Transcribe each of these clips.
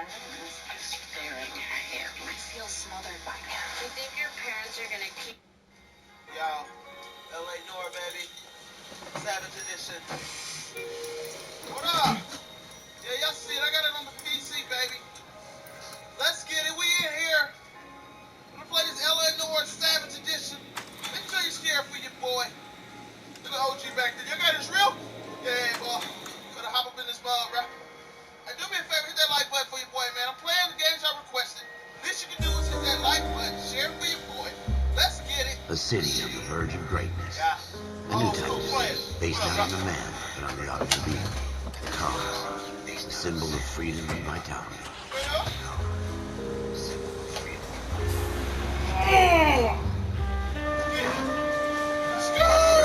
friend of yours? Stay right here. I feel smothered by now. You think your parents are gonna keep... Yo, LA Noir, baby. Savage edition. What up? Yeah, y'all see it. I got it on the PC, baby. Let's get it. We in here. I'm gonna play this LA Noir Savage edition. Make sure you're scared for your boy. Look at OG back there. You got this real? Yeah, boy. Better hop up in this mug, bro. Hey, do me a favor. Hit that like button for your boy, man. I'm playing the games y'all requested. Least you can do is hit that like button. Share it for your boy. Let's get it. A city on the verge of greatness. Yeah. A new type of city, based not on the man, but on the automobile. The car, a symbol of freedom and vitality.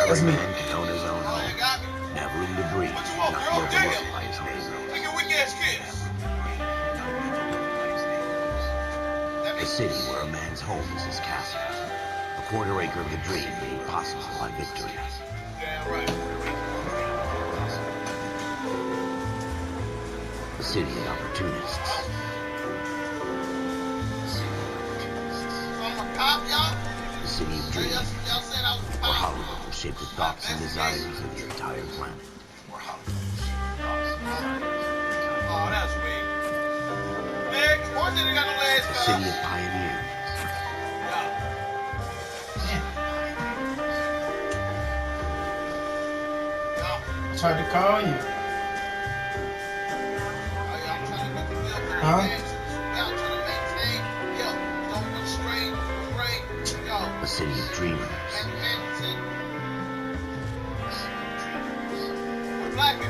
That's me. Man can own his own home, and have room to breathe, not be overlooked by his neighbors. A city where a man's home is his castle. A quarter acre of the dream made possible by victory. Damn right. A city of opportunists. A city of dreams. Where Hollywood will shape the thoughts and desires of the entire planet. Oh, that's weak. Man, why did it got no legs, A city of pioneers. I tried to call you. Huh? A city of dreamers.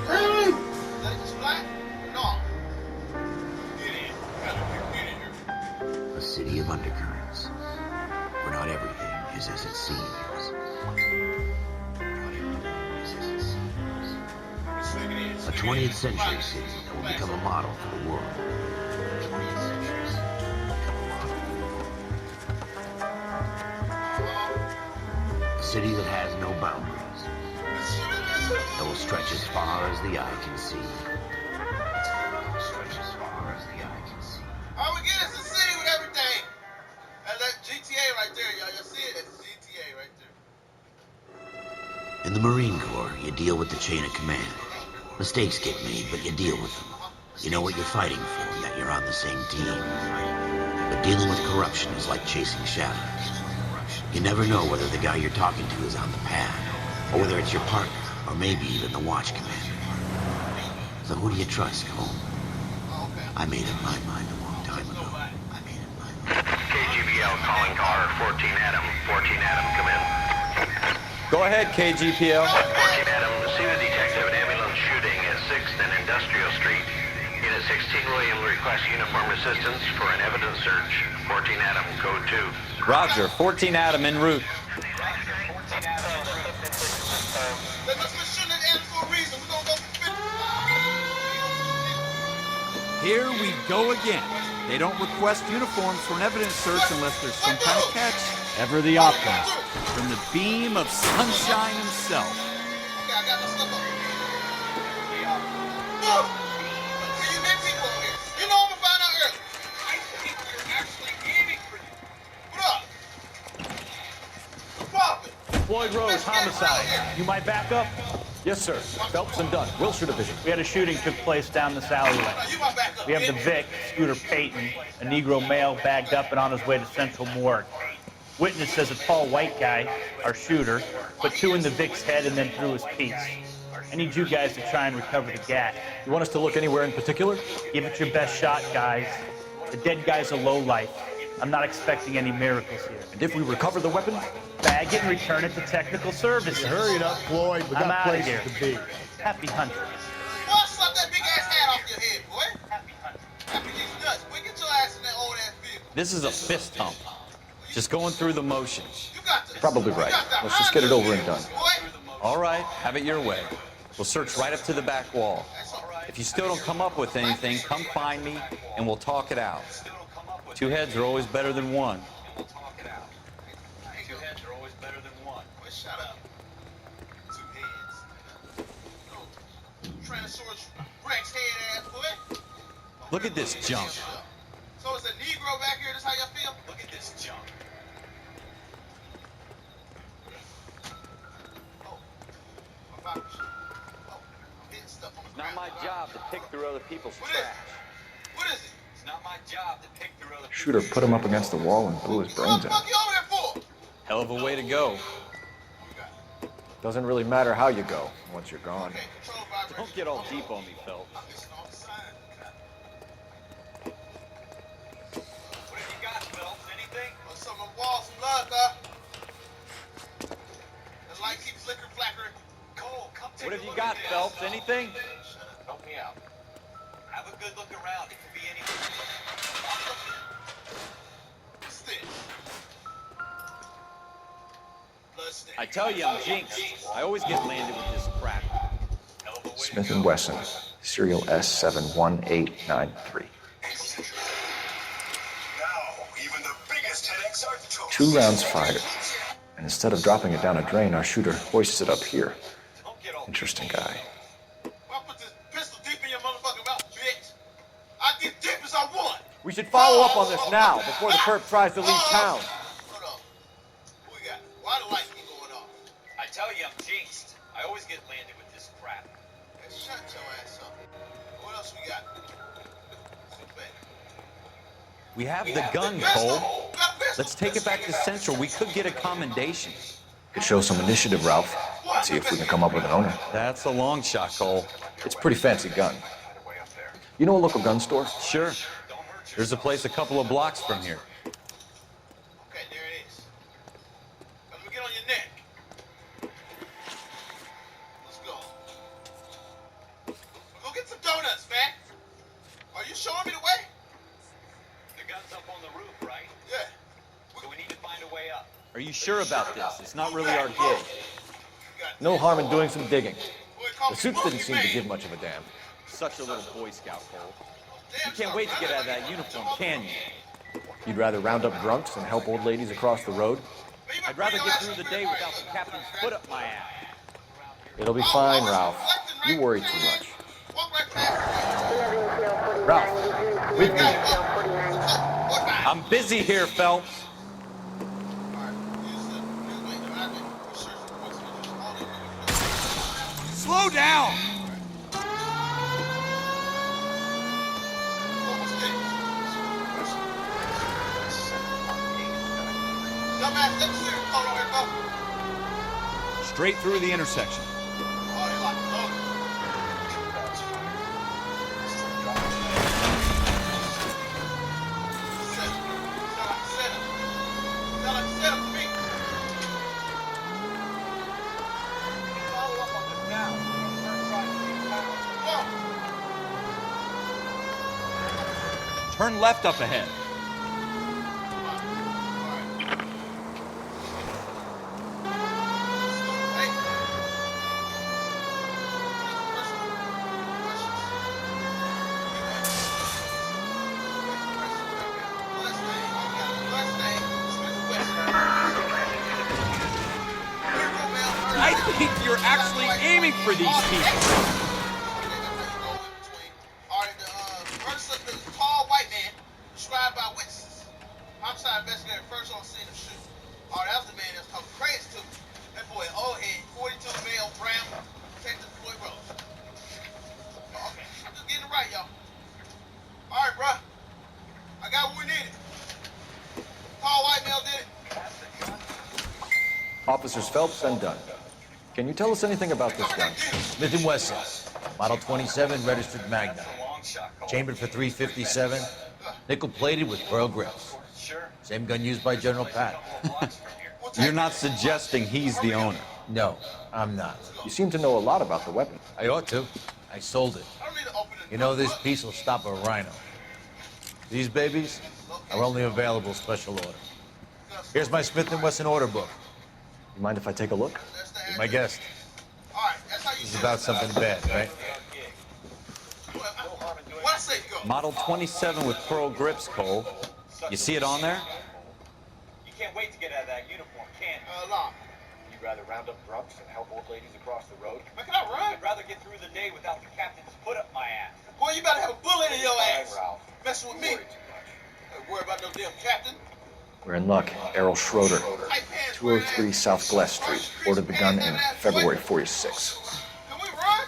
Really? A city of undercurrents. Where not everything is as it seems. A 20th century city that will become a model for the world. A city that has no boundaries. That will stretch as far as the eye can see. All we get is a city with everything. And that GTA right there, y'all. Y'all see it? That's GTA right there. In the Marine Corps, you deal with the chain of command. Mistakes get made, but you deal with them. You know what you're fighting for, yet you're on the same team. But dealing with corruption is like chasing shadows. You never know whether the guy you're talking to is on the pad, or whether it's your partner, or maybe even the watch commander. So who do you trust, Cole? I made up my mind a long time ago. KGPL calling car 14 Adam. 14 Adam, come in. Go ahead, KGPL. 14 Adam, see the detective, an ambulance shooting at 6th and Industrial Street. Unit 16 William requests uniform assistance for an evidence search. 14 Adam, code 2. Roger, 14 Adam en route. Here we go again. They don't request uniforms for an evidence search unless there's some kind of catch. Ever the optimist. From the beam of sunshine himself. Okay, I got my stuff up. You need people over here. You know I'm gonna find out early. I think you're actually aiming for you. What up? What's poppin'? Floyd Rose, homicide. You might back up? Yes, sir. Phelps and Dunn, Wilshire Division. We had a shooting took place down this alleyway. We have the Vic, Scooter Payton, a Negro male bagged up and on his way to Central Morgue. Witness says a tall white guy, our shooter, put 2 in the Vic's head and then threw his piece. I need you guys to try and recover the gat. You want us to look anywhere in particular? Give it your best shot, guys. The dead guy's a lowlife. I'm not expecting any miracles here. And if we recover the weapon? Bag it and return it to technical services. Hurry it up, Floyd. We I'm got out of places here. to be. Happy hunting. Boy, slap that big ass hat off your head, boy. Happy hunting. Happy these nuts. Boy, get your ass in that old ass vehicle. This is a fist hump. Just going through the motions. You got this. Probably You right. got the Let's just get it over and done. boy. All right, have it your way. We'll search right up to the back wall. If you still don't come up with anything, come find me and we'll talk it out. 2 heads are always better than one. Boy, shut up. 2 heads. Tyrannosaurus Rex head ass, boy. Look at this junk. So it's a Negro back here. This how y'all feel? Look at this junk. Oh, my Bible. Oh, I'm hitting stuff on the It's not ground. my job to pick through other people's What is it? trash. What is it? It's not my job to pick through other Shooter put him up against the wall and blew his What brains the out. fuck you over there for? Hell of a way to go. Doesn't really matter how you go once you're gone. Okay, control vibration. Don't get all deep on me, Phelps. I'm missing all the signs. What have you got, Phelps? Anything? Oh, some of the walls, some blood, the light keeps flickering, flackering. Cole, come take What a have you look got, at this. Phelps? Anything? Help me out. Have a good look around. It could be anything. What's this? Bloodstain. I tell you, I'm jinxed. I always get landed with this crap. Smith & Wesson, serial S71893. Now, even the biggest headaches are toast. 2 rounds fired. And instead of dropping it down a drain, our shooter hoists it up here. Interesting guy. I'll put this pistol deep in your motherfucking mouth, bitch. I get deep as I want. We should follow up on this now, before the perp tries to leave town. Hold on. What we got? Why the lights keep going off? I tell you, I'm jinxed. I always get landed with this crap. Hey, shut your ass up. What else we got? We have the gun, Cole. Let's take it back to Central. We could get a commendation. Could show some initiative, Ralph. See if we can come up with an owner. That's a long shot, Cole. It's a pretty fancy gun. You know a local gun store? Sure. There's a place a couple of blocks from here. Okay, there it is. Now, let me get on your neck. Let's go. Go get some donuts, man. Are you showing me the way? The gun's up on the roof, right? Yeah. So we need to find a way up. Are you sure about this? It's not really our gig. No harm in doing some digging. Boy, call The me suits didn't Boogie seem to Man. give much of a damn. Such a little Boy Scout, Cole. Damn, You can't wait to get out of that uniform, can you? You'd rather round up drunks than help old ladies across the road? I'd rather get through the day without the captain's foot up my ass. It'll be fine, Ralph. You worry too much. Walk right past me. Ralph, with me. I'm busy here, Phelps. Slow down! Dumbass, let me see your phone over here, bro. Straight through the intersection. Oh, they like Turn left up ahead. I think you're actually aiming for these people. Alright, the first look is a tall white man, described by witnesses. Homicide investigator first on scene of shooting. Alright, that was the man that was talking crazy to me. That boy, old head, 42 male, brown, Detective Floyd Rose. Okay, I'm just getting it right, y'all. Alright, bruh. I got what we needed. Tall white male did it. Officers Phelps and Dunn. Can you tell us anything about this gun? Smith & Wesson, Model 27, registered Magnum. Chambered for .357, nickel-plated with pearl grips. Same gun used by General Patton. You're not suggesting he's the owner. No, I'm not. You seem to know a lot about the weapon. I ought to. I sold it. I don't need to open it. You know, this piece will stop a rhino. These babies are only available special order. Here's my Smith & Wesson order book. You mind if I take a look? Be my guest. Alright, that's how you This do is it. about something bad, right? What I say go? Model 27 with pearl grips, Cole. You see it on there? You can't wait to get out of that uniform, can you? Law. You'd rather round up drunks and help old ladies across the road? Man, can I run? I'd rather get through the day without the captain's foot up my ass. Boy, you better have a bullet in your Fine, ass. Ralph. Messing with me. You worry too much. Don't worry about no damn captain. We're in luck. Errol Schroeder, 203 South Glass Street. Ordered the gun in February 46. Can we run?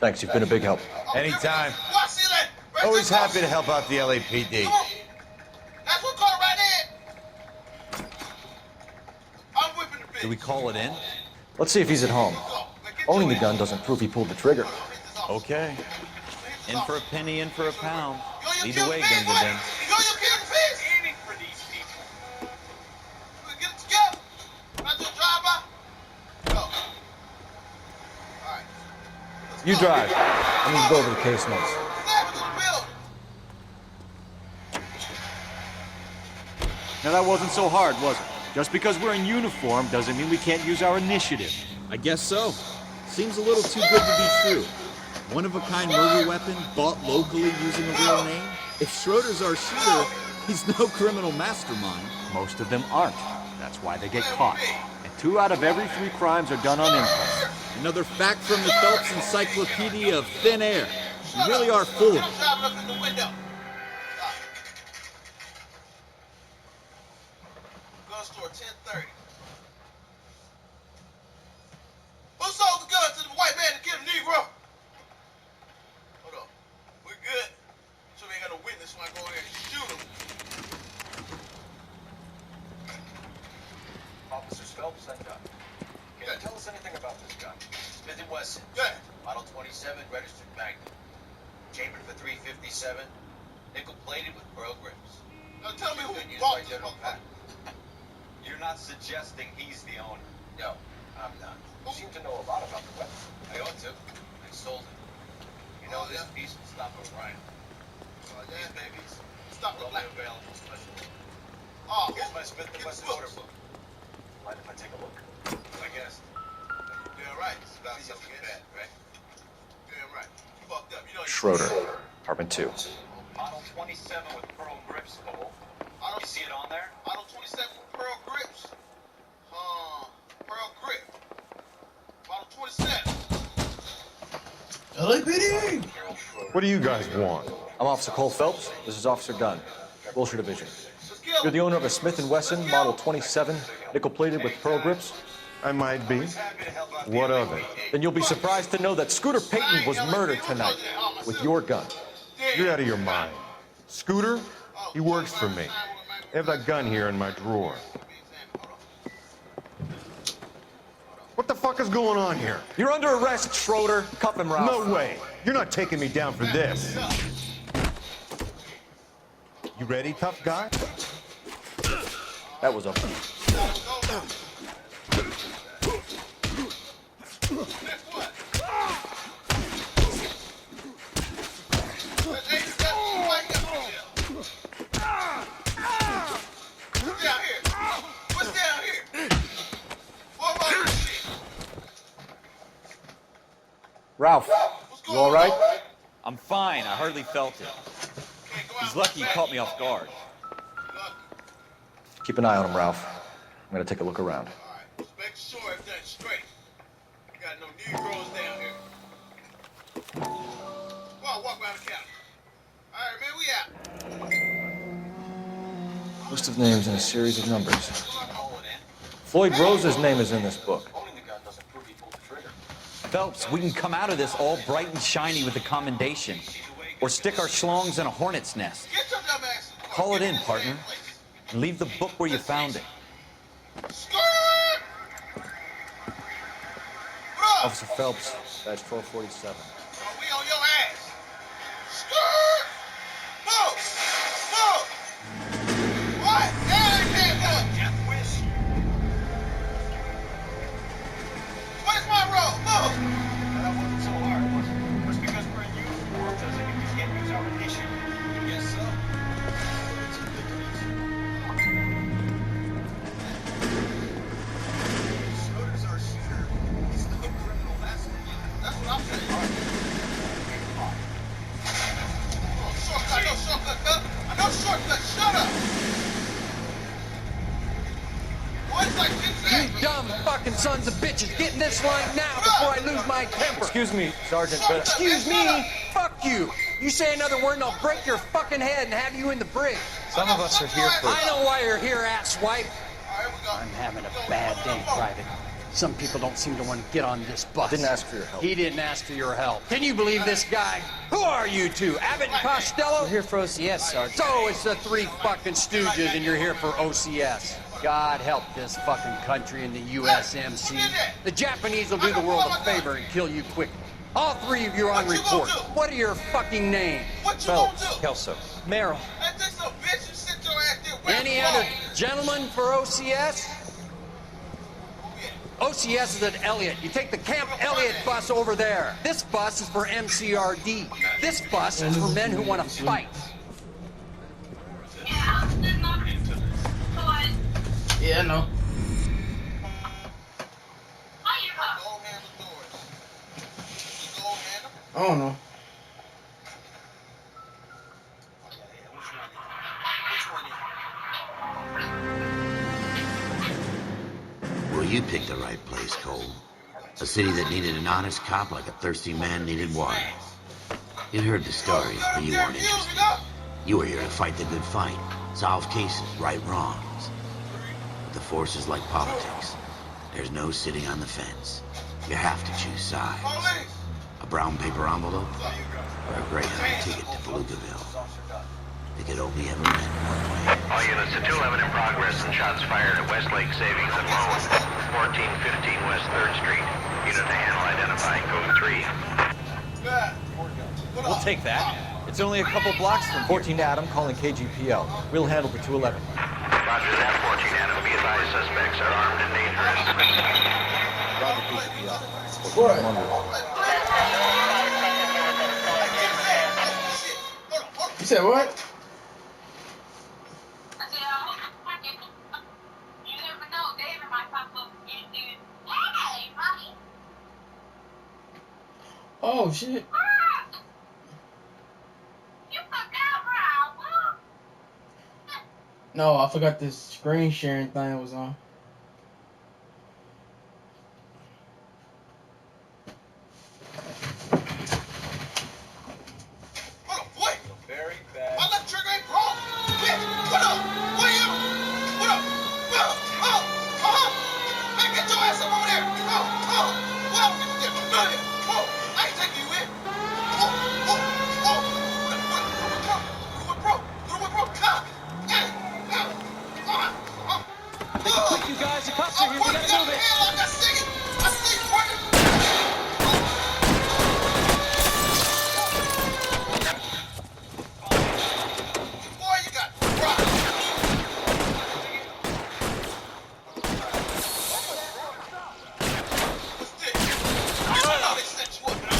Thanks, you've been a big help. Anytime. Watch see that. Always happy to help out the LAPD. Come on. That's what caught right in. I'm whipping the bitch. Do we call it in? Let's see if he's at home. Owning the gun doesn't prove he pulled the trigger. Okay. In for a penny, in for a pound. Yo, Either way, Gunga Din. Yo, you killed the fish. Aiming for these people. We get it together. Not just drive by. Go. All right. You drive. I need to go over the case notes. Now that wasn't so hard, was it? Just because we're in uniform doesn't mean we can't use our initiative. I guess so. Seems a little too good to be true. One-of-a-kind murder weapon bought locally using a real name? If Schroeder's our shooter, he's no criminal mastermind. Most of them aren't. That's why they get caught. And 2 out of every 3 crimes are done on impulse. Another fact from the Phelps Encyclopedia of Thin Air. We really are full of it. Gun store 10:30. Who sold the gun to the white man to kill the Negro? Hold on. We're good. So we ain't got no witness when I go in there and shoot him. Officers Phelps and Dunn. Can you tell us anything about this gun? Smith & Wesson. Yeah. Model 27, registered Magnum. Chambered for .357. Nickel-plated with pearl grips. Now tell me who Been used bought by this General motherfucker. Patton. You're not suggesting he's the owner. No, I'm not. You seem to know a lot about the weapon. I ought to. I sold it. You know, this piece will stop O'Brien. These babies Stop the are only black. available specially. Oh, Here's my Smith & Wesson order book. Mind if I take a look? I guess. Yeah, right. It's about something bad, right? Yeah, right. You fucked up. You know you Schroeder, apartment 2. Model 27 with pearl grips, Cole. You see it on there? Model 27 with pearl grips. Pearl grip. Model 27. LAPD! What do you guys want? I'm Officer Cole Phelps. This is Officer Dunn, Wilshire Division. You're the owner of a Smith & Wesson Model 27, nickel-plated with pearl grips? I might be. What of it? Then you'll be surprised to know that Scooter Payton was murdered tonight with your gun. You're out of your mind. Scooter? He works for me. I have that gun here in my drawer. What the fuck is going on here? You're under arrest, Schroeder. Cuff him, Ralph. No way. You're not taking me down for this. You ready, tough guy? That was a... Ralph, you all right? I'm fine. I hardly felt it. He's lucky he caught me off guard. Keep an eye on him, Ralph. I'm gonna take a look around. Let's make sure everything's straight. We got no Negroes down here. Go on, walk around the county. All right, man, we out. List of names and a series of numbers. Floyd Rose's name is in this book. Phelps, we can come out of this all bright and shiny with a commendation. Or stick our schlongs in a hornet's nest. Get your dumb ass. Call it in, partner. And leave the book where you found it. Officer Phelps, badge 1247. We on your ass. Skirt! Move! Move! What? Everything up! Death wish. What is my role? Move! That wasn't so hard, was it? Just because we're in uniform doesn't mean we can't use our initiative. Yes, sir. Schroeder's our shooter. He's no criminal mastermind. That's what I'm saying. Oh, shortcut, no shortcut, cut. I know shortcut. Shut up. Boy, it's like 58. dumb fucking sons of bitches, get in this line now before I lose my temper. Excuse me, Sergeant, but... Excuse me? Fuck you. You say another word and I'll break your fucking head and have you in the brig. Some of us are here for... I know why you're here, asswipe. I'm having a bad day, Private. Some people don't seem to want to get on this bus. Didn't ask for your help. He didn't ask for your help. Can you believe this guy? Who are you two? Abbott and Costello? We're here for OCS, Sergeant. So it's the three fucking stooges and you're here for OCS. God help this fucking country and the USMC. The Japanese will do the world a favor and kill you quickly. All three of you are on report. What are your fucking names? Phelps, Kelso, Merrill. Any other gentlemen for OCS? OCS is at Elliott. You take the Camp Elliott bus over there. This bus is for MCRD. This bus is for men who want to fight. Yeah, I know. I don't know. Well, you picked the right place, Cole. A city that needed an honest cop like a thirsty man needed water. You'd heard the stories, but you weren't interested. You were here to fight the good fight, solve cases, right wrongs. But the force is like politics. There's no sitting on the fence. You have to choose sides. A brown paper envelope or a Greyhound ticket to Palookaville. They could only ever end one way. All units to 211 in progress and shots fired at Westlake Savings and Loan, 1415 West 3rd Street. Unit to handle identifying code 3. We'll take that. It's only a couple blocks from 14 Adam calling KGPL. We'll handle the 211. Roger that, 14 Adam. Be advised, suspects are armed and dangerous. Roger KGPL. What? You said what? Oh shit. No, I forgot this screen sharing thing was on. Very bad. My left trigger ain't wrong. Bitch, what up? Where you? What up? Hey, get your ass up over there. Well, get I ain't taking you in. They can put you guys in cuffs here. We gotta move it. I see you working. Boy, you got rock. What's this? I know they set you up, but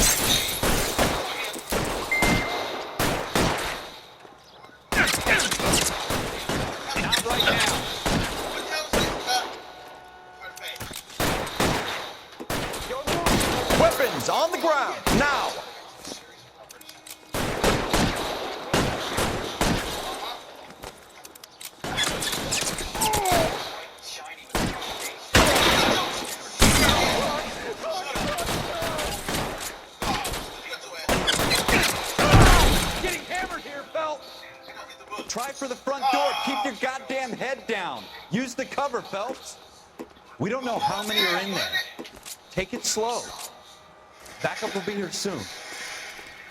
Not right now. Weapons on the ground, now! Getting hammered here, Phelps. Try for the front door. Keep your goddamn head down. Use the cover, Phelps. We don't know how many are in there. Take it slow. Backup will be here soon.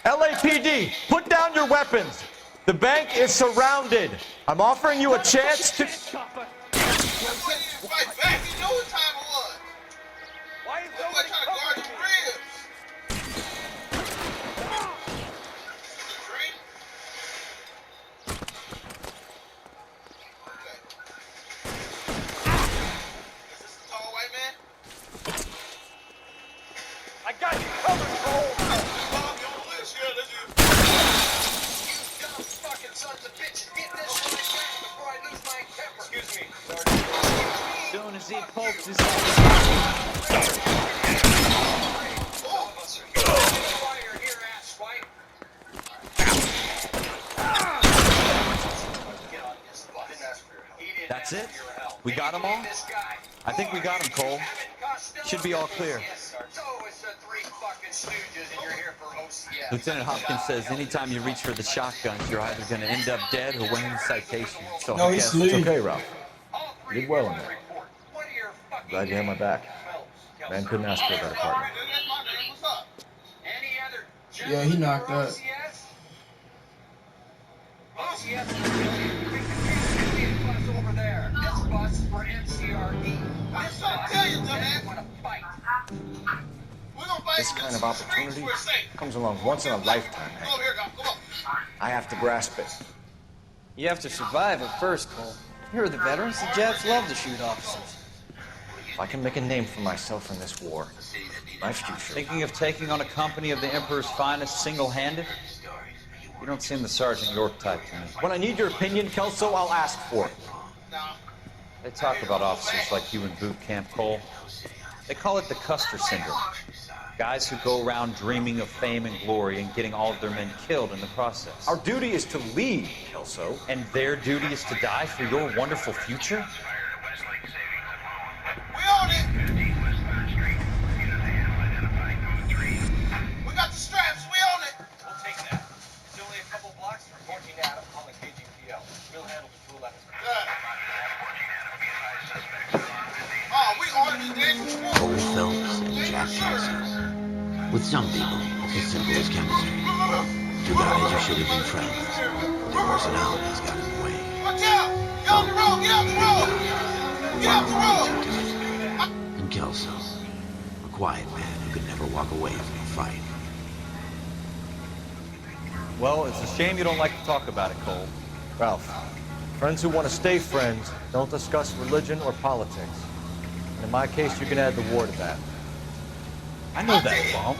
LAPD, put down your weapons. The bank is surrounded. I'm offering you a chance to... Fight back. You know what time it was. Why is Nobody trying to guard your ribs. I got you covered, Cole. Excuse me, Soon as he pokes his That's it? We got them all? I think we got them, Cole. Should be all clear. Lieutenant Hopkins says anytime you reach for the shotguns, you're either going to end up dead or winning the citation. So No, I he's guess sleep. It's okay, Ralph. You did well in there. Glad you had my back. Man couldn't ask for a better partner. Yeah, he knocked up. Over there. This bus is for MCRD. I'm trying to tell you, dumbass. Want to fight? We're gonna fight This kind of opportunity comes along once in a lifetime. Come over here, come on. I have to grasp it. You have to survive at first, Cole. You're the veterans. The Japs love to shoot officers. If I can make a name for myself in this war, my future. Thinking of taking on a company of the Emperor's finest single-handed? You don't seem the Sergeant York type to me. When I need your opinion, Kelso, I'll ask for it. They talk about officers like you in boot camp, Cole. They call it the Custer Syndrome. Guys who go around dreaming of fame and glory and getting all of their men killed in the process. Our duty is to lead, Kelso. And their duty is to die for your wonderful future? We on it. We got the straps. We on it. We'll take that. It's only a couple blocks from 14 Adam on the KGPL. We'll handle the 211. Oh, we on it, Dick. Cole Phelps and Jack Kelso. With some people, it's as simple as chemistry. Two guys who should have been friends. Their personalities got in the way. Watch out! Get off the road! Get off the road! Get off the road! And Kelso, a quiet man who could never walk away from a fight. Well, it's a shame you don't like to talk about it, Cole. Ralph, friends who want to stay friends don't discuss religion or politics. And in my case, you can add the war to that. I know that bum.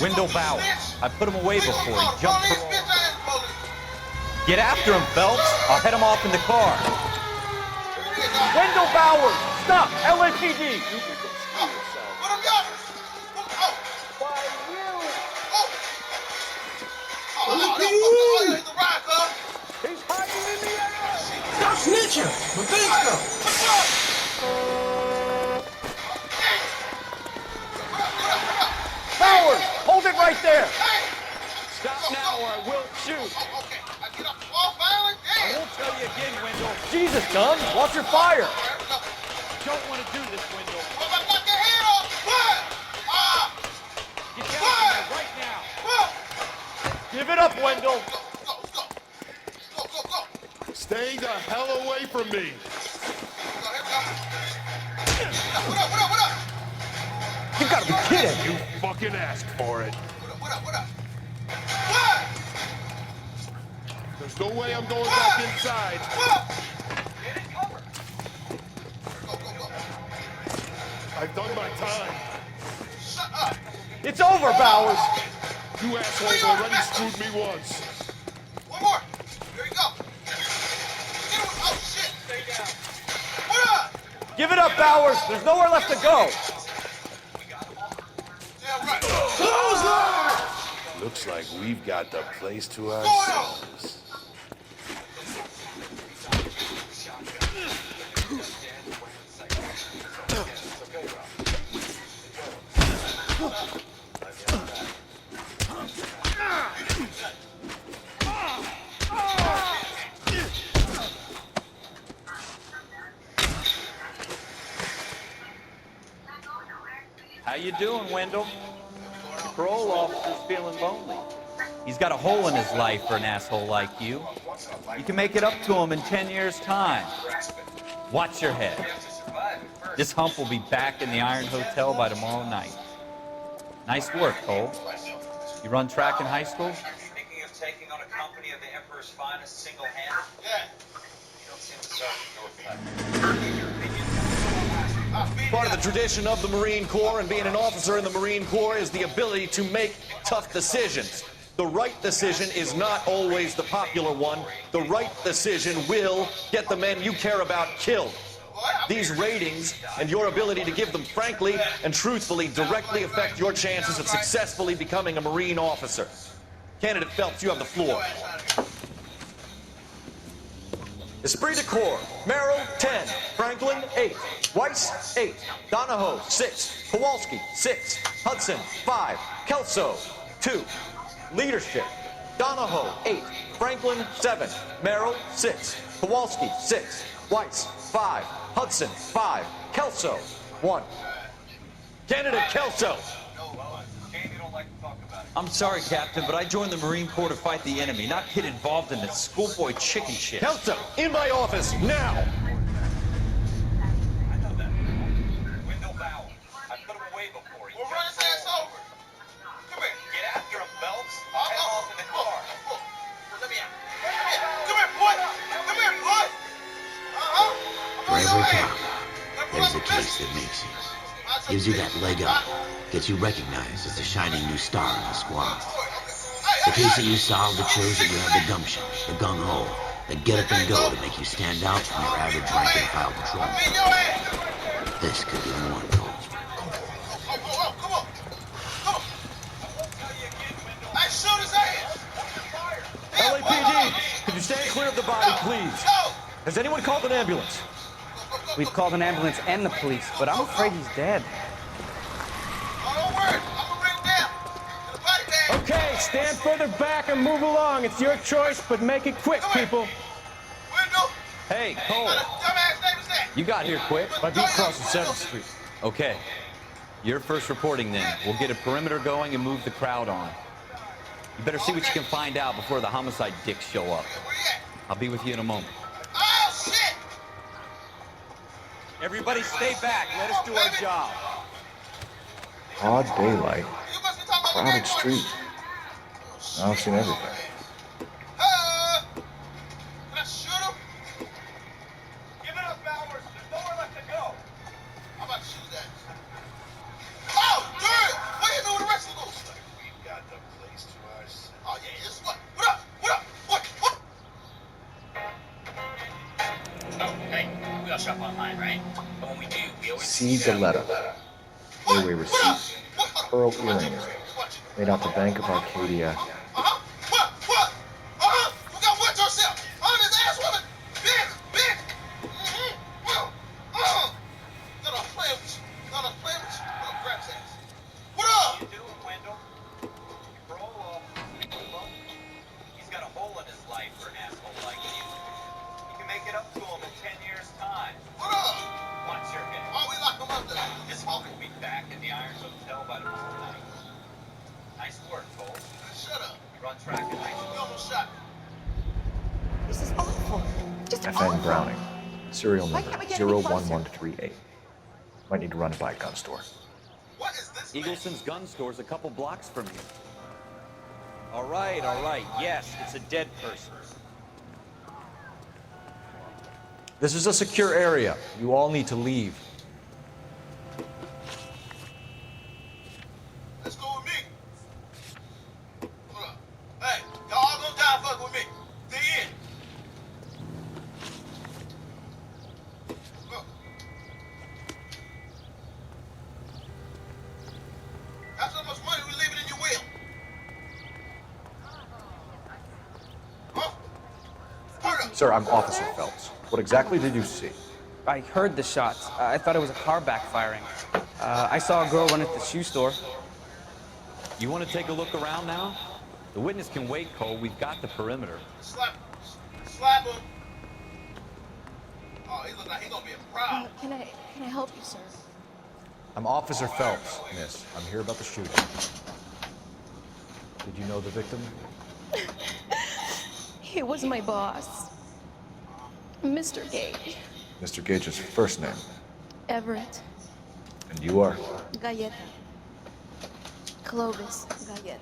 Wendell Bauer. I put him away before he jumped for all. Get after him, Phelps. I'll head him off in the car. Wendell Bauer! Stop! LAPD! What up, y'all? He's hiding in the air! Stop snitching! Bowers! Hold it right there! Stop now or I will shoot! I won't tell you again, Wendell. Jesus, Dunn! Watch your fire! Don't want to do this, Wendell. Get down here right now. Give it up, Wendell! Stay the hell away from me. You gotta be kidding! You fucking asked for it. There's no way I'm going back inside. I've done my time. It's over, Bowers! You assholes already screwed me once. One more. There you go. Oh, shit. Stay down. What up? Give it up, Bowers! There's nowhere left to go! Damn right. Looks like we've got the place to ourselves. How you doing, Wendell? The parole officer's feeling lonely. He's got a hole in his life for an asshole like you. You can make it up to him in 10 years' time. Watch your head. This hump will be back in the Iron Hotel by tomorrow night. Nice work, Cole. You run track in high school? Thinking of taking on a company of the Emperor's finest single-handed? Yeah. You don't seem the Sergeant York type. Part of the tradition of the Marine Corps and being an officer in the Marine Corps is the ability to make tough decisions. The right decision is not always the popular one. The right decision will get the men you care about killed. These ratings and your ability to give them frankly and truthfully directly affect your chances of successfully becoming a Marine officer. Candidate Phelps, you have the floor. Esprit de Corps, Merrill, 10. Franklin, 8. Weiss, 8. Donahoe, 6. Kowalski, 6. Hudson, 5. Kelso, 2. Leadership, Donahoe, 8. Franklin, 7. Merrill, 6. Kowalski, 6. Weiss, 5. Hudson, 5. Kelso, 1. Candidate Kelso. I'm sorry, Captain, but I joined the Marine Corps to fight the enemy, not get involved in this schoolboy chicken shit. Kelso, in my office, now! I know that. Wendell Bauer. I put him away before he... Well, run his ass over. Come here. Get after him, Phelps. Head off in the car. Let me out. Come here, boy. Come here, boy. For every cop, there's a case that makes you. Gives you that leg up. Gets you recognized as the shining new star in the squad. The case that you solved that shows that you have the gumption, the gung-ho, the get up and go to make you stand out from your average rank and file patrolman. This could be the one, Cole. Come on. Hey, shoot his ass. LAPD, could you stand clear of the body, please? Has anyone called an ambulance? We've called an ambulance and the police, but I'm afraid he's dead. Okay, stand further back and move along. It's your choice, but make it quick, people. Hey, Cole. You got here quick. My beat crosses 7th Street. Okay. You're first reporting then. We'll get a perimeter going and move the crowd on. You better see what you can find out before the homicide dicks show up. I'll be with you in a moment. Oh, shit! Everybody stay back. Let us do our job. Broad daylight. Crowded street. Now I've seen everything. Can I shoot him? Give it up, Bowers. There's nowhere left to go. I'm about to shoot that. Oh, dude! What do you do with the rest of those? We've got the place to ourselves. Oh, yeah, this what? What up? What? Oh, hey, we all shop online, right? But when we do, we always... See the letter. Airway receipt. Pearl earrings. Made out the Bank of Arcadia. You got what yourself? On his ass woman? Bitch! Not a plan with you. Not a plan with you. Not a crap's ass. What up? You doing, Wendell? You bro, he's got a hole in his life for an asshole like you. You can make it up to him in 10 years' time. What up? Watch your head. Why we lock him up there? This Hulk will be back in the Irons Hotel by tomorrow night. Nice work, Cole. Shut up. You run track at night. You almost shot me. This is awful. Just FN awful. Browning. Serial Why number can't we get any closer? 01138. Might need to run it by a gun store. What is this? Eagleson's gun store's a couple blocks from here. All right. Yes, it's a dead person. This is a secure area. You all need to leave. Let's go with me. Hold up. Hey, y'all all gonna die fuck with me. The end. Look. That's how much money we leaving in your will. Huh? Hurry up. Sir, I'm Officer Phelps. What exactly did you see? I heard the shots. I thought it was a car backfiring. I saw a girl run at the shoe store. You want to take a look around now? The witness can wait, Cole. We've got the perimeter. Slap him. Oh, he look like he gonna be a problem. Can I help you, sir? I'm Officer Phelps, miss. I'm here about the shooting. Did you know the victim? He was my boss, Mr. Gage. Mr. Gage's first name. Everett. And you are? Galleta. Clovis Galleta.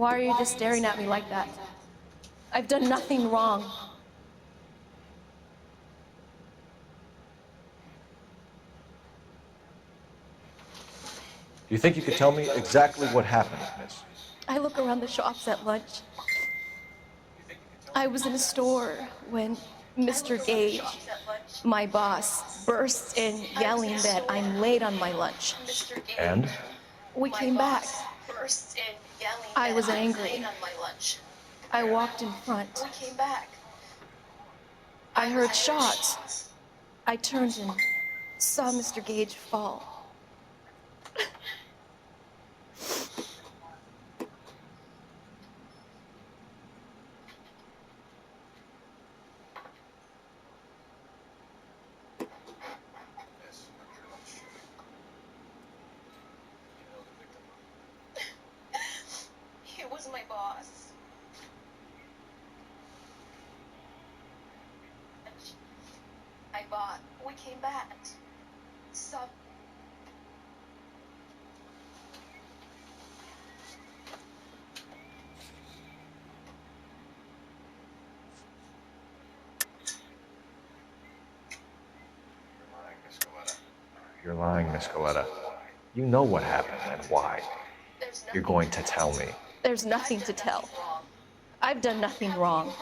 Why are you just staring at me like that? I've done nothing wrong. Do you think you could tell me exactly what happened, miss? I look around the shops at lunch. I was in a store when Mr. Gage, my boss, bursts in yelling that I'm late on my lunch. And? We came back. I was angry. I walked in front. I heard shots. I turned and saw Mr. Gage fall. It was my boss. I bought. We came back. Some. You're lying, Miss Coletta. You know what happened and why. You're going to tell me. There's nothing to tell. I've done nothing wrong.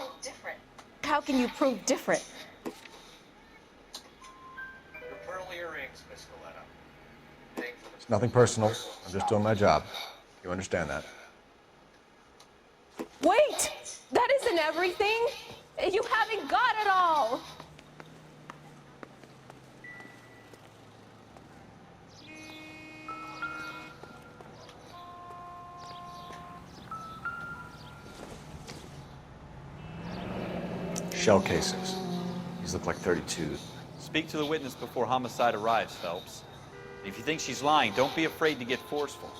How can you prove different? Your pearl earrings, Miss Coletta. It's nothing personal. I'm just doing my job. You understand that? Wait! That isn't everything! You haven't got it all! Shell cases. These look like 32. Speak to the witness before homicide arrives, Phelps. And if you think she's lying, don't be afraid to get forceful.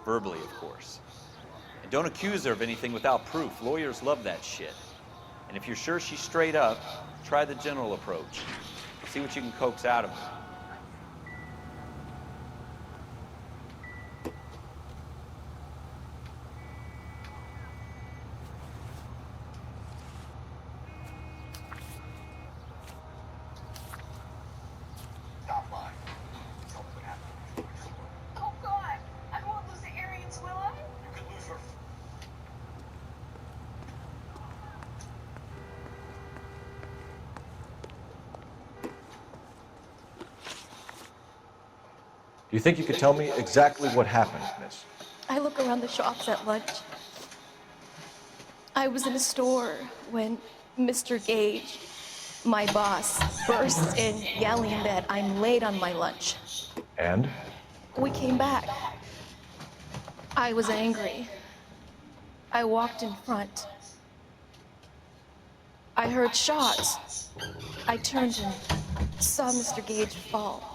Verbally, of course. And don't accuse her of anything without proof. Lawyers love that shit. And if you're sure she's straight up, try the general approach. See what you can coax out of her. Do you think you could tell me exactly what happened, miss? I look around the shops at lunch. I was in a store when Mr. Gage, my boss, bursts in yelling that I'm late on my lunch. And? We came back. I was angry. I walked in front. I heard shots. I turned and saw Mr. Gage fall.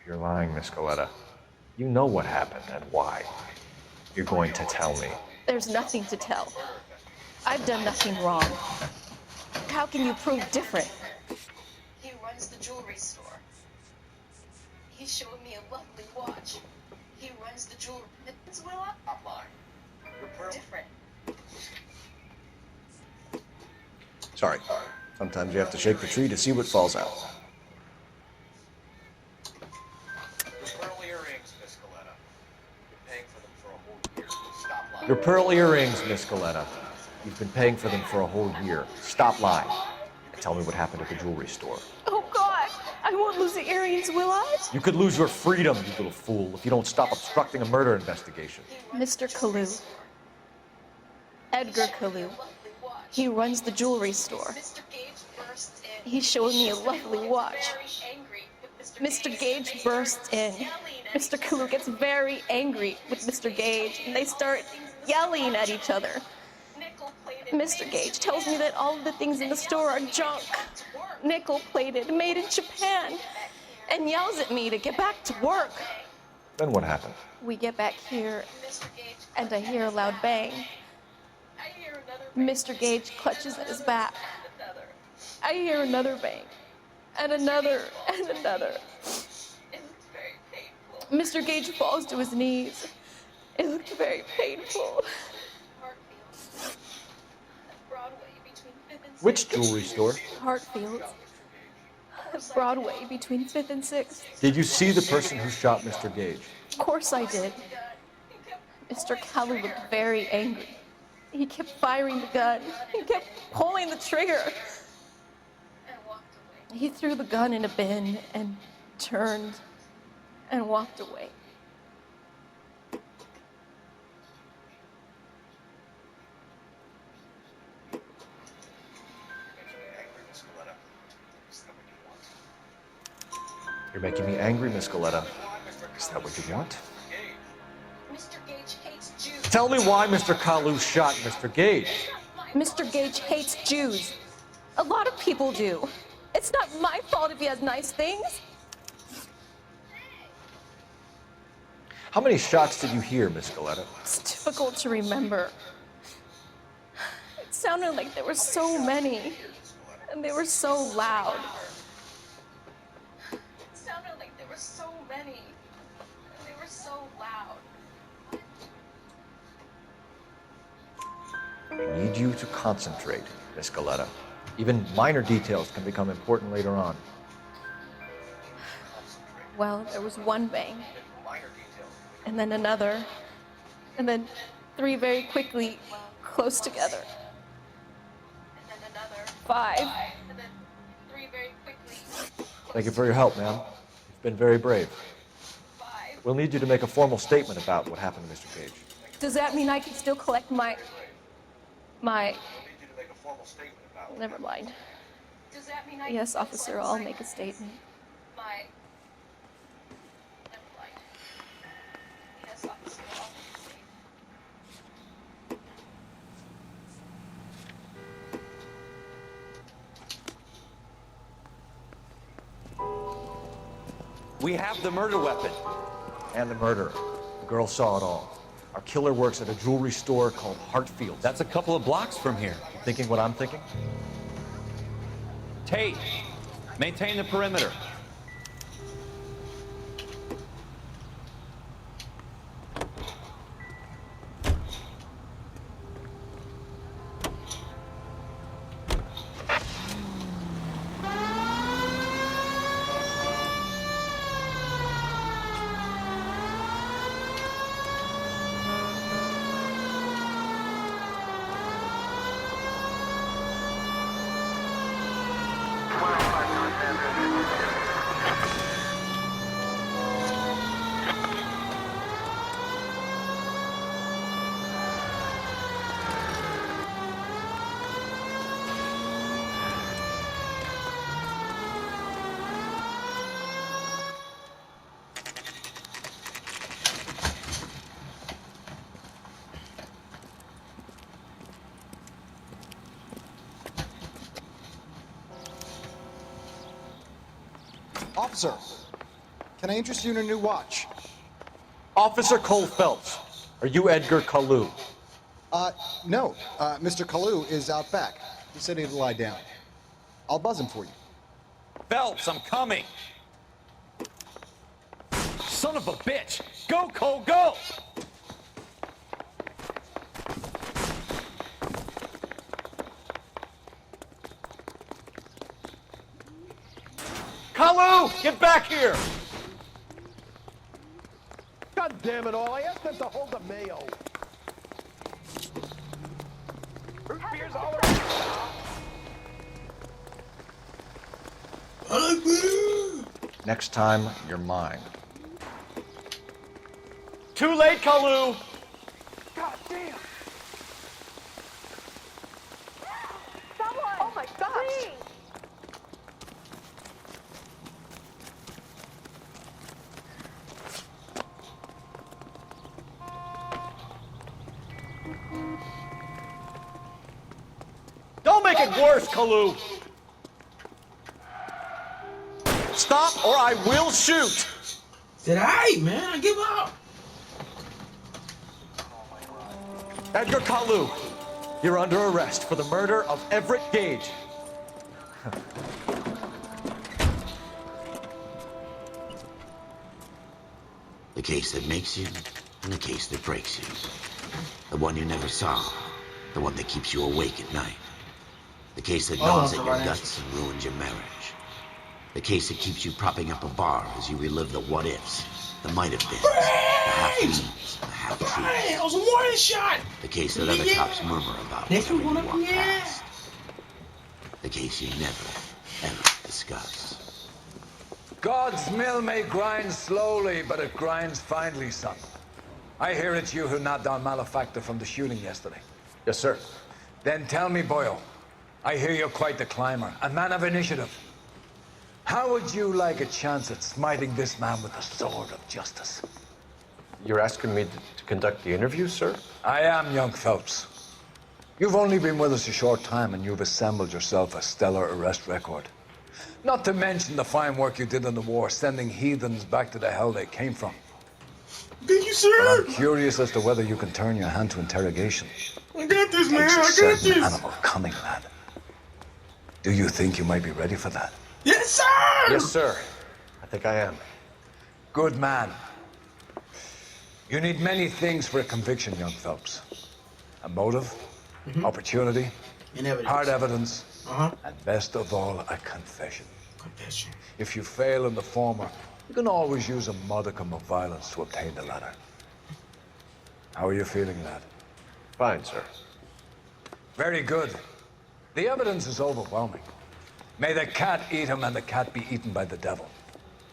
You're lying, Miss Coletta. You know what happened and why. You're going to tell me. There's nothing to tell. I've done nothing wrong. How can you prove different? He runs the jewelry store. He showed me a lovely watch. He runs the jewelry. It's Willa. I'm lying. Your pearl. Different. Sorry. Sometimes you have to shake the tree to see what falls out. Your pearl earrings, Miss Coletta. You've been paying for them for a whole year. Stop lying. And tell me what happened at the jewelry store. Oh, God! I won't lose the earrings, will I? You could lose your freedom, you little fool, if you don't stop obstructing a murder investigation. Mr. Kalu. Edgar Kalu. He runs the jewelry store. He showed me a lovely watch. Mr. Gage bursts in. Mr. Kalu gets very angry with Mr. Gage, and they start yelling at each other. Mr. Gage tells me that all of the things in the store are junk, nickel-plated, made in Japan, and yells at me to get back to work. Then what happened? We get back here, and I hear a loud bang. Mr. Gage clutches at his back. I hear another bang, and another, and another. Mr. Gage falls to his knees. It looked very painful. Which jewelry store? Hartfield. Broadway, between 5th and 6th. Did you see the person who shot Mr. Gage? Of course I did. Mr. Kalu looked very angry. He kept firing the gun. He kept pulling the trigger. He threw the gun in a bin and turned and walked away. You're making me angry, Miss Galetta. Is that what you want? Tell me why Mr. Kalu shot Mr. Gage. Mr. Gage hates Jews. A lot of people do. It's not my fault if he has nice things. How many shots did you hear, Miss Galetta? It's difficult to remember. It sounded like there were so many, and they were so loud. It sounded like there were so many, and they were so loud. I need you to concentrate, Miss Galetta. Even minor details can become important later on. Well, there was one bang, and then another, and then 3 very quickly, close together. And then another 5, and then 3 very quickly. Thank you for your help, ma'am. You've been very brave. We'll need you to make a formal statement about what happened to Mr. Gage. Does that mean I can still collect my... Never mind. Does that mean yes, officer, I'll make a statement. Never mind. Yes, officer, I'll make a statement. We have the murder weapon. And the murderer. The girl saw it all. Our killer works at a jewelry store called Hartfield. That's a couple of blocks from here. Thinking what I'm thinking? Tate, maintain the perimeter. Officer, can I interest you in a new watch? Officer Cole Phelps, are you Edgar Kalu? No. Mr. Kalu is out back. He said he'd lie down. I'll buzz him for you. Phelps, I'm coming. Son of a bitch! Go, Cole, go! Kalu, get back here! God damn it all, I asked them to hold the mayo. Root beer's all around. Next time, you're mine. Too late, Kalu! God damn! Someone! Oh my gosh! Please. Don't make it worse, Kalu! Stop or I will shoot! Said, "Aight, man, I give up." Edgar Kalu, you're under arrest for the murder of Everett Gage. The case that makes you, and the case that breaks you. The one you never saw, the one that keeps you awake at night. The case that gnaws at your guts and ruins your marriage. The case that keeps you propping up a bar as you relive the what-ifs, the might-have-beens, the half-beens, the half-truths. That was a warning shot. The case that other cops murmur about whenever you walk past. The case you never, ever discuss. God's mill may grind slowly, but it grinds finely, son. I hear it's you who knocked down Malefactor from the shooting yesterday. Yes, sir. Then tell me, Boyle, I hear you're quite the climber, a man of initiative. How would you like a chance at smiting this man with the sword of justice? You're asking me to conduct the interview, sir? I am, young Phelps. You've only been with us a short time, and you've assembled yourself a stellar arrest record. Not to mention the fine work you did in the war, sending heathens back to the hell they came from. Thank you, sir. But I'm curious as to whether you can turn your hand to interrogation. I got this, man. I Takes a got certain this. animal cunning, lad. Do you think you might be ready for that? Yes, sir. Yes, sir. I think I am. Good man. You need many things for a conviction, young Phelps. A motive, opportunity, And evidence. hard evidence, Uh-huh. and best of all, a confession. Confession. If you fail in the former, you can always use a modicum of violence to obtain the latter. How are you feeling, lad? Fine, sir. Very good. The evidence is overwhelming. May the cat eat him and the cat be eaten by the devil.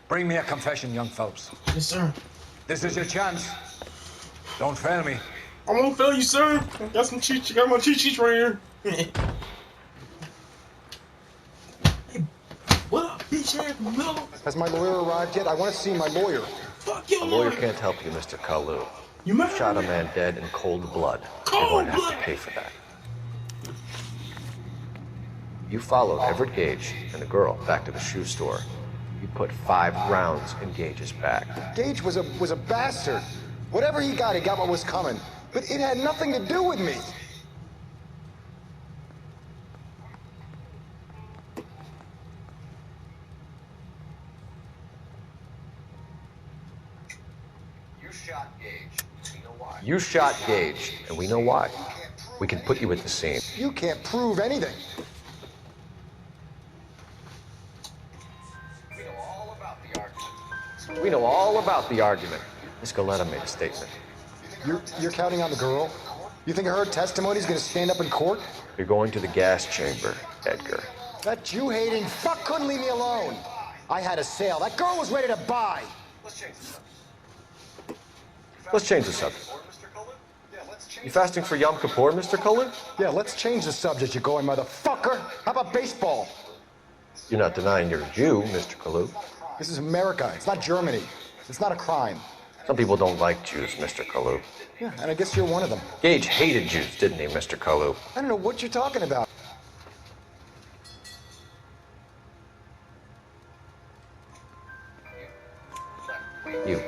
Bring me a confession, young Phelps. Yes, sir. This is your chance. Don't fail me. I won't fail you, sir. Got some cheat. Got my cheat sheets right here. Hey, what up, bitch ass Miller? Has my lawyer arrived yet? I want to see my lawyer. Fuck your A lawyer can't help you, Mr. Kalu. You murdered shot a me. man dead in cold blood. Cold You're going to have blood. to pay for that. You followed Everett Gage and the girl back to the shoe store. You put 5 rounds in Gage's back. Gage was a bastard. Whatever he got what was coming. But it had nothing to do with me. You shot Gage. We know why. You shot Gage, and we know why. We can put you at the scene. You can't prove anything. We know all about the argument. We know all about the argument. Miss Galetta made a statement. You're counting on the girl? You think her testimony is going to stand up in court? You're going to the gas chamber, Edgar. That Jew-hating fuck couldn't leave me alone. I had a sale. That girl was ready to buy. Let's change the subject. You fasting for Yom Kippur, Mr. Kalu? Yeah, let's change the subject, you going motherfucker. How about baseball? You're not denying you're a Jew, Mr. Kalu. This is America. It's not Germany. It's not a crime. Some people don't like Jews, Mr. Kalu. Yeah, and I guess you're one of them. Gage hated Jews, didn't he, Mr. Kalu? I don't know what you're talking about. You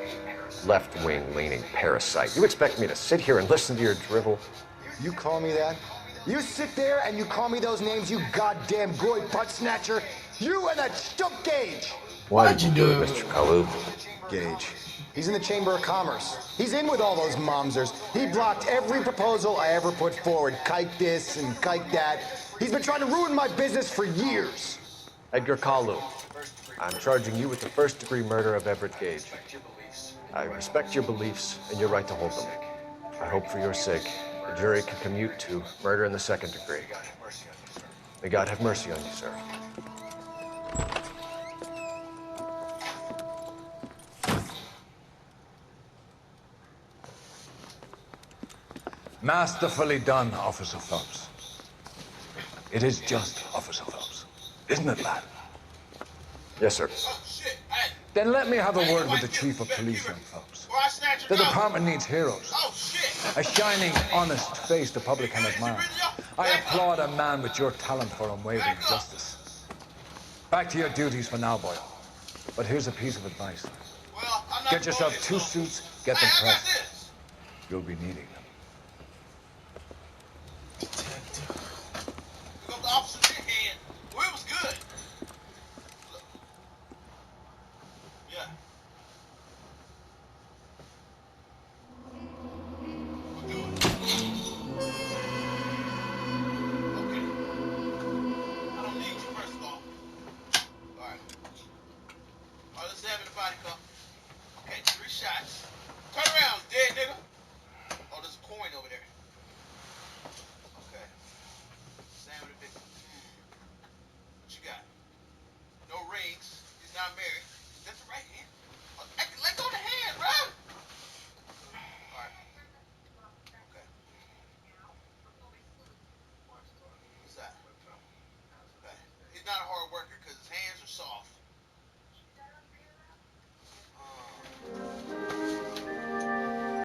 left-wing leaning parasite. You expect me to sit here and listen to your drivel? You call me that? You sit there and you call me those names, you goddamn goy butt snatcher. You and that stump Gage. Why did you do it, Mr. Kalu? Gage. He's in the Chamber of Commerce. He's in with all those momsers. He blocked every proposal I ever put forward. Kike this and kike that. He's been trying to ruin my business for years. Edgar Kalu, I'm charging you with the first-degree murder of Everett Gage. I respect your beliefs and your right to hold them. I hope for your sake the jury can commute to murder in the second degree. May God have mercy on you, sir. Masterfully done, Officer Phelps. It is just, Officer Phelps. Isn't it, lad? Yes, sir. Then let me have a word with the Chief of Police, young Phelps. The department needs heroes. A shining, honest face the public can admire. I applaud a man with your talent for unwavering justice. Back to your duties for now, Boyle. But here's a piece of advice. Get yourself 2 suits, get them pressed. You'll be needing them.